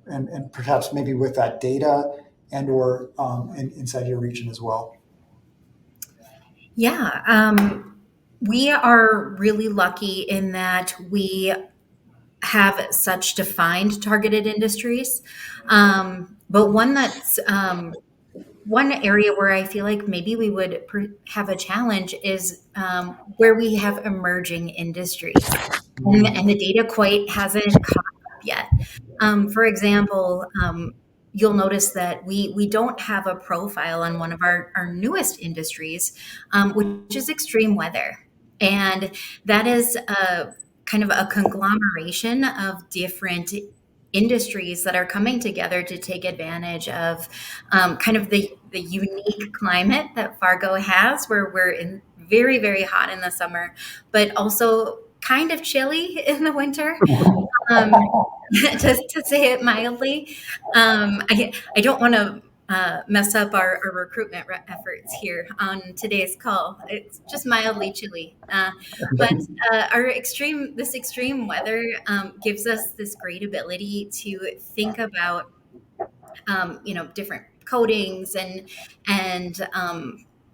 S1: And perhaps maybe with that data and or inside your region as well?
S3: Yeah, we are really lucky in that we have such defined targeted industries. But one area where I feel like maybe we would have a challenge is where we have emerging industries, and the data quite hasn't caught up yet. For example, you'll notice that we don't have a profile on one of our newest industries, which is extreme weather. And that is a kind of a conglomeration of different industries that are coming together to take advantage of kind of the unique climate that Fargo has, where we're in very, very hot in the summer, but also kind of chilly in the winter. Just to say it mildly. I don't want to mess up our recruitment efforts here on today's call. It's just mildly chilly. But this extreme weather gives us this great ability to think about, different coatings and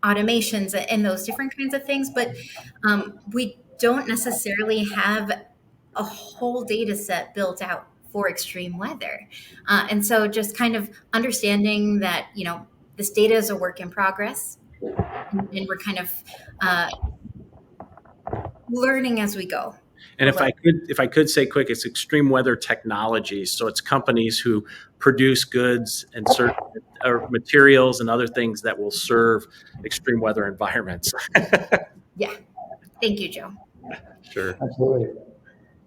S3: automations and those different kinds of things. But we don't necessarily have a whole data set built out for extreme weather. And so just kind of understanding that, this data is a work in progress, and we're kind of learning as we go.
S2: And if I could say quick, it's extreme weather technologies. So it's companies who produce goods and certain materials and other things that will serve extreme weather environments.
S3: Yeah. Thank you, Joe.
S2: Sure.
S1: Absolutely.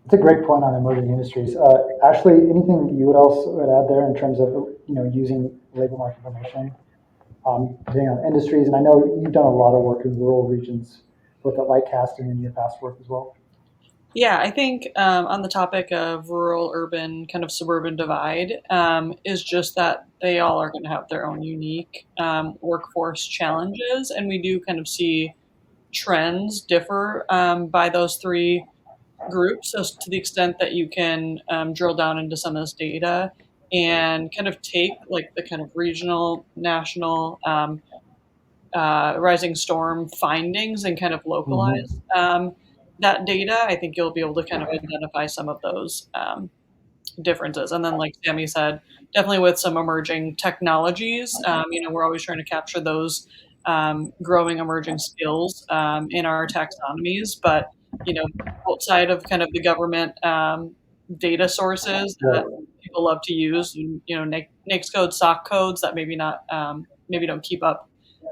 S1: It's a great point on emerging industries. Ashley, anything you would add there in terms of using labor market information, depending on industries? And I know you've done a lot of work in rural regions, both at Lightcast and in your past work as well.
S4: Yeah, I think on the topic of rural, urban, kind of suburban divide, is just that they all are going to have their own unique workforce challenges, and we do kind of see trends differ by those three groups. So to the extent that you can drill down into some of this data and kind of take like the kind of regional, national, rising storm findings and kind of localize that data, I think you'll be able to kind of identify some of those differences. And then, like Sammy said, definitely with some emerging technologies, we're always trying to capture those growing emerging skills in our taxonomies. But, outside of kind of the government data sources that people love to use, NAICS codes, SOC codes that maybe don't keep up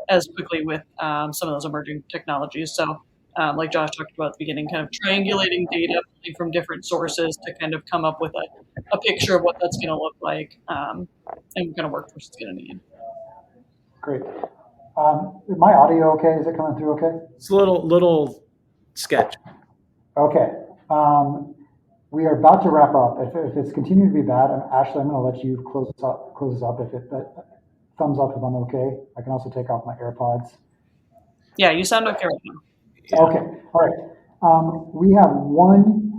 S4: as quickly with some of those emerging technologies. So, like Josh talked about at the beginning, kind of triangulating data from different sources to kind of come up with a picture of what that's going to look like and what kind of workforce it's going to need.
S1: Great. Is my audio okay? Is it coming through okay?
S2: It's a little sketch.
S1: Okay. We are about to wrap up. If it's continuing to be bad, Ashley, I'm going to let you close us up. Thumbs up if I'm okay. I can also take off my AirPods.
S4: Yeah, you sound okay right now.
S2: Yeah.
S1: Okay. All right. We have one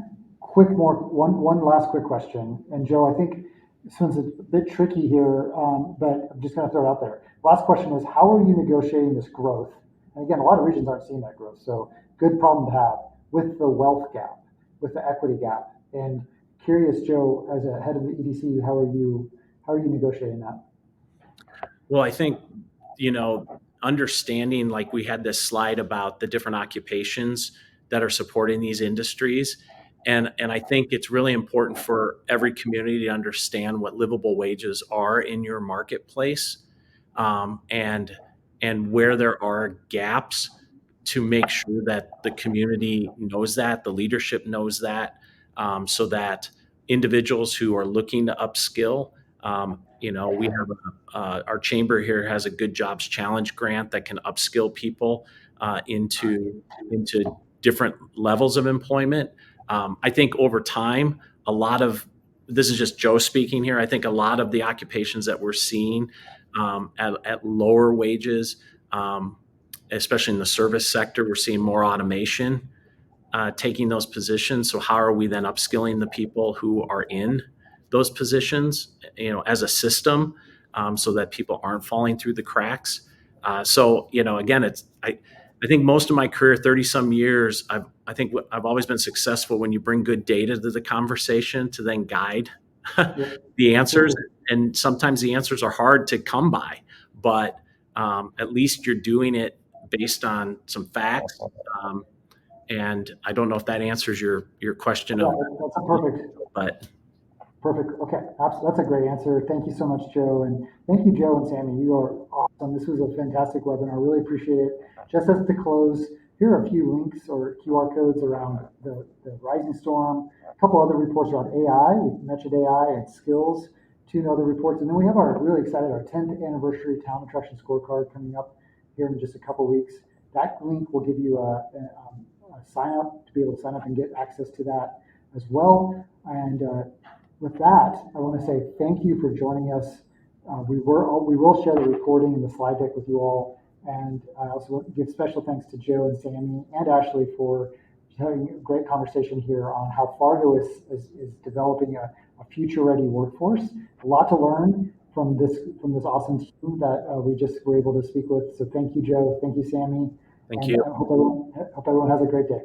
S1: last quick question. And Joe, I think this one's a bit tricky here, but I'm just going to throw it out there. Last question is, how are you negotiating this growth? And again, a lot of regions aren't seeing that growth. So good problem to have with the wealth gap, with the equity gap. And curious, Joe, as a head of the EDC, how are you negotiating that?
S2: Well, I think, understanding, like we had this slide about the different occupations that are supporting these industries. And I think it's really important for every community to understand what livable wages are in your marketplace, and where there are gaps, to make sure that the community knows that, the leadership knows that, so that individuals who are looking to upskill, we have our chamber here has a Good Jobs Challenge grant that can upskill people into different levels of employment. I think over time, this is just Joe speaking here. I think a lot of the occupations that we're seeing at lower wages, especially in the service sector, we're seeing more automation taking those positions. So how are we then upskilling the people who are in those positions, as a system, so that people aren't falling through the cracks? Again, I think most of my career, 30 some years, I think I've always been successful when you bring good data to the conversation to then guide the answers. And sometimes the answers are hard to come by, but at least you're doing it based on some facts. And I don't know if that answers your question.
S1: Yeah, that's perfect. Perfect. Okay. That's a great answer. Thank you so much, Joe. And thank you, Joe and Sammy. You are awesome. This was a fantastic webinar. Really appreciate it. Just as to close, here are a few links or QR codes around the rising storm, a couple other reports around AI. We mentioned AI and skills, 2 other reports. And then we have our 10th anniversary talent attraction scorecard coming up here in just a couple weeks. That link will give you a sign up to be able to sign up and get access to that as well. And with that, I want to say thank you for joining us. We will share the recording and the slide deck with you all. And I also want to give special thanks to Joe and Sammy and Ashley for having a great conversation here on how Fargo is developing a future-ready workforce. A lot to learn from this awesome team that we just were able to speak with. So thank you, Joe. Thank you, Sammy.
S2: Thank you.
S1: I hope everyone has a great day.